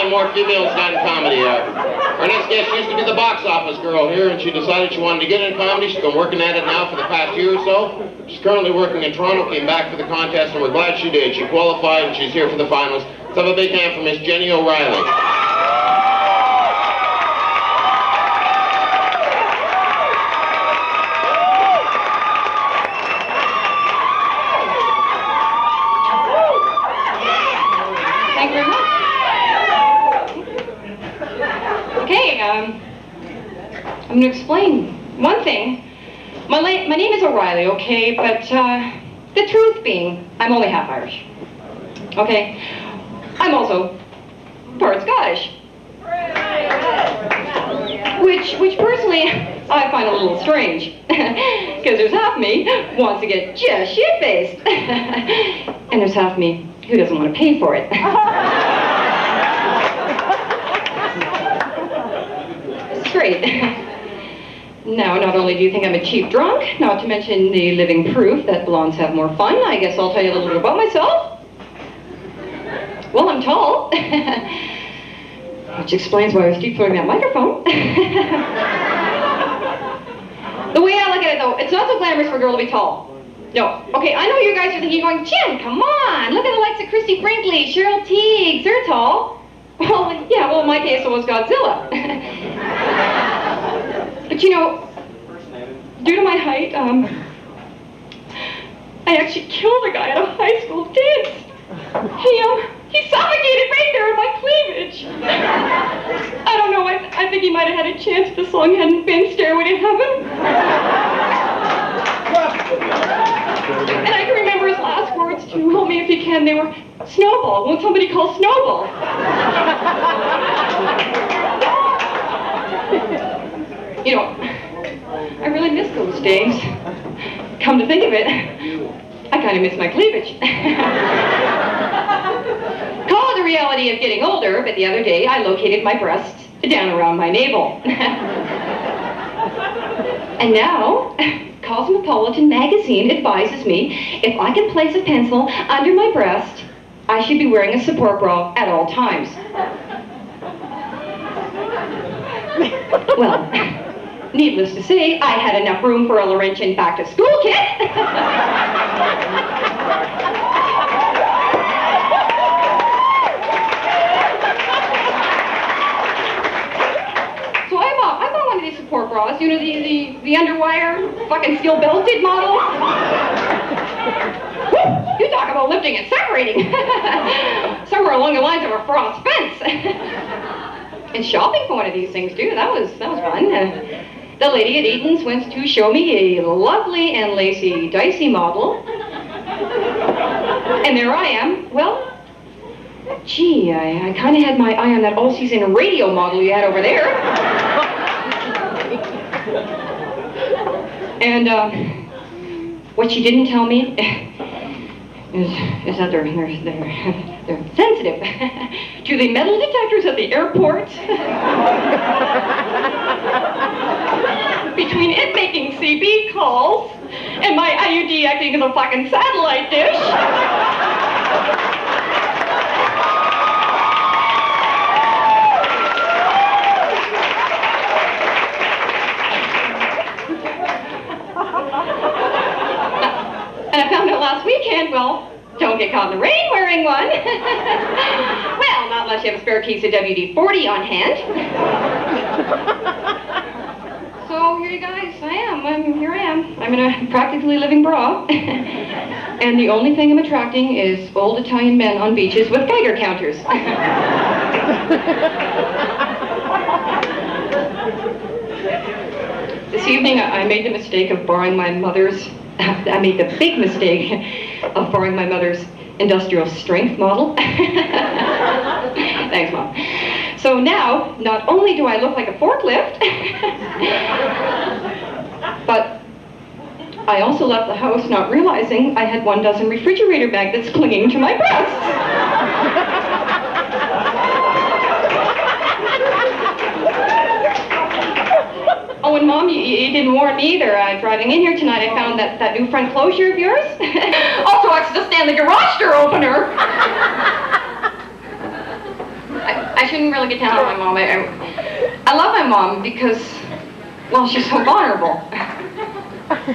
on more female stand comedy. Our next guest used to be the box office girl here, and she decided she wanted to get into comedy. She's been working at it now for the past year or so. She's currently working in Toronto, came back for the contest, and we're glad she did. She qualified, and she's here for the finals. Let's have a big hand for Miss Jenny O'Reilly. I'm going to explain one thing. My name is O'Reilly, okay, but the truth being, I'm only half Irish. Okay? I'm also part Scottish. Which personally, I find a little strange. Because there's half me wants to get just shit-faced. And there's half me who doesn't want to pay for it. Straight. Now, not only do you think I'm a cheap drunk, not to mention the living proof that blondes have more fun, I guess I'll tell you a little bit about myself. Well, I'm tall. Which explains why I was deep throating that microphone. The way I look at it, though, it's not so glamorous for a girl to be tall. No. Okay, I know you guys are thinking, going, Jen, come on, look at the likes of Christy Brinkley, Cheryl Teagues, they're tall. Well, yeah, well, in my case, it was Godzilla. But you know, due to my height, I actually killed a guy at a high school dance. He suffocated right there in my cleavage. I don't know, I think he might have had a chance if the song hadn't been Stairway to Heaven. And I can remember his last words too, help me if you can, they were, Snowball, won't somebody call Snowball? You know, I really miss those days. Come to think of it, I kind of miss my cleavage. Call it the reality of getting older, but the other day I located my breasts down around my navel. And now, Cosmopolitan magazine advises me if I can place a pencil under my breast, I should be wearing a support bra at all times. Well, needless to say, I had enough room for a Laurentian back-to-school kit. So I bought one of these support bras, you know, the underwire, fucking steel-belted model. You talk about lifting and separating. Somewhere along the lines of a frost fence. And shopping for one of these things, too, that was fun. The lady at Eaton's went to show me a lovely and lacy dicey model. And there I am. Well, gee, I kind of had my eye on that all-season radio model you had over there. And what she didn't tell me is that they're sensitive to the metal detectors at the airport. Between it making CB calls and my IUD acting as a fucking satellite dish. And I found out last weekend, well, don't get caught in the rain wearing one. Well, not unless you have a spare case of WD-40 on hand. So here you guys, here I am. I'm in a practically living bra. And the only thing I'm attracting is old Italian men on beaches with Geiger counters. This evening I made the mistake of borrowing my mother's, I made the big mistake of borrowing my mother's industrial strength model. Thanks, Mom. So now, not only do I look like a forklift, but I also left the house not realizing I had 12 refrigerator magnets clinging to my breasts. Oh, and Mom, you didn't warn me either. Driving in here tonight, I found that new front closure of yours. Also acts to stand the garage door opener. I shouldn't really get down on my mom. I love my mom because, well, she's so vulnerable.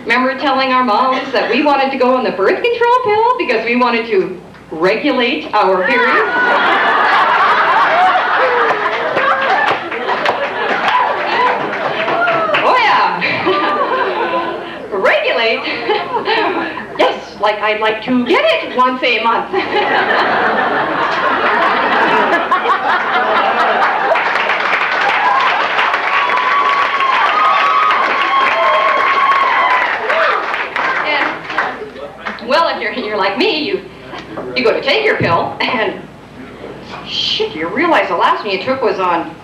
Remember telling our moms that we wanted to go on the birth control pill because we wanted to regulate our periods? Oh yeah. Regulate? Yes, like I'd like to get it once a month. Well, if you're like me, you go to take your pill, and shit, you realize the last one you took was on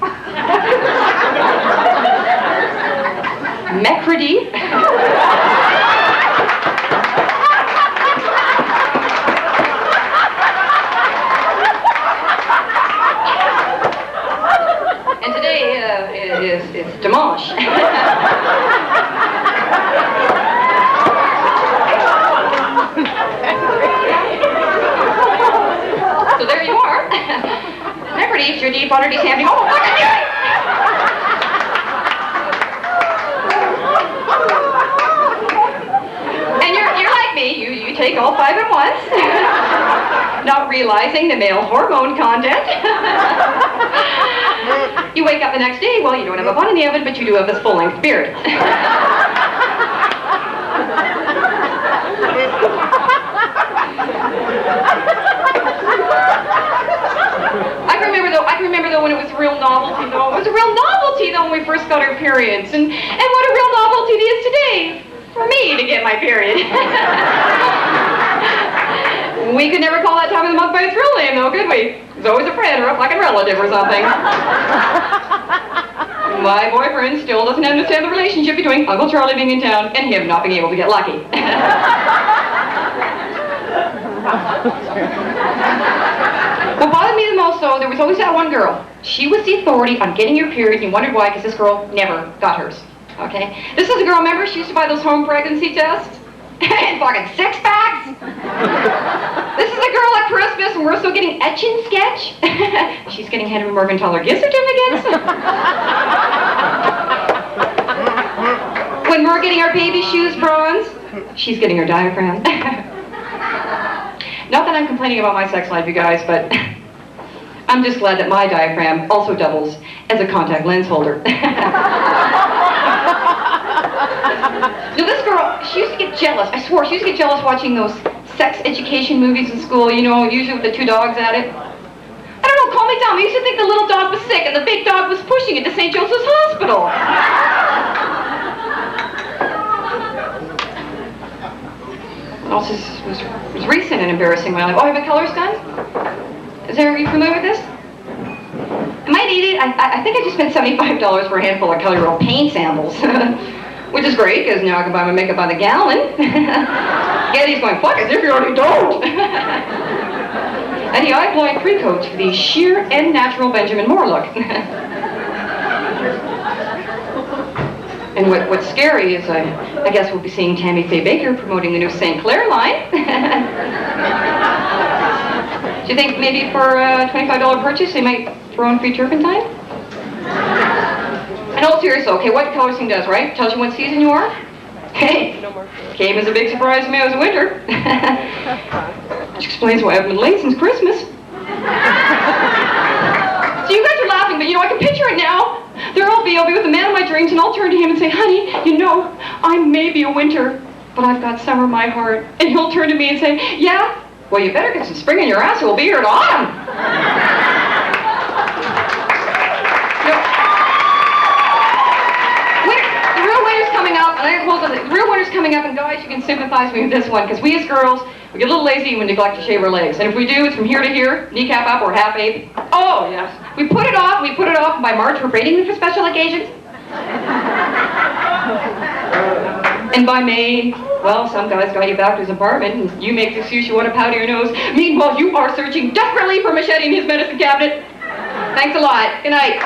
Mecredy. And today is Dimanche. So there you are. Remember to eat your deep butter decamping. Oh, fuck, I knew it! And you're like me. You take all 5 at once, not realizing the male hormone content. You wake up the next day. Well, you don't have a bun in the oven, but you do have this full-length beard. I can remember though when it was a real novelty though. It was a real novelty though when we first got our periods. And what a real novelty it is today for me to get my period. We could never call that time of the month by its real name though, could we? It was always a friend or a fucking relative or something. My boyfriend still doesn't understand the relationship between Uncle Charlie being in town and him not being able to get lucky. What bothered me the most, though, there was always that one girl. She was the authority on getting your period, and you wondered why, because this girl never got hers. Okay? This is a girl, remember, she used to buy those home pregnancy tests? And fucking 6-packs! This is a girl at Christmas, and we're still getting etch and sketch. She's getting Henry Morgenthaler gift certificates. When we're getting our baby shoes bronze, she's getting her diaphragm. Not that I'm complaining about my sex life, you guys, but I'm just glad that my diaphragm also doubles as a contact lens holder. Now this girl, she used to get jealous. I swore, she used to get jealous watching those sex education movies in school, you know, usually with the 2 dogs at it. I don't know, call me dumb. I used to think the little dog was sick and the big dog was pushing it to St. Joseph's Hospital. What else was recent and embarrassing in my life? Oh, I have my colors done? Are you familiar with this? I might need it. I think I just spent $75 for a handful of Color Roll paint samples. Which is great, because now I can buy my makeup by the gallon. Getty's going, fuck, as if you already don't. And I applied 3 coats for the sheer and natural Benjamin Moore look. And what's scary is I guess we'll be seeing Tammy Faye Baker promoting the new St. Clair line. Do you think maybe for a $25 purchase they might throw in free turpentine? And all serious, okay, what color scheme does, right? Tells you what season you are? Hey, came as a big surprise to me, it was winter. Which explains why I haven't been late since Christmas. So you guys are laughing, but you know, I can picture it now. There I'll be with the man of my dreams, and I'll turn to him and say, honey, you know, I may be a winter, but I've got summer in my heart. And he'll turn to me and say, yeah? Well, you better get some spring in your ass, or we'll be here at autumn. The real winter's coming up, and the real winter's coming up, and guys, you can sympathize with me with this one, because we as girls, we get a little lazy and we neglect to shave our legs. And if we do, it's from here to here, kneecap up or half ape. Oh, yes. We put it off, and by March we're braiding them for special occasions. And by May, well, some guy's got you back to his apartment, and you make the excuse you want to powder your nose. Meanwhile, you are searching desperately for machete in his medicine cabinet. Thanks a lot. Good night.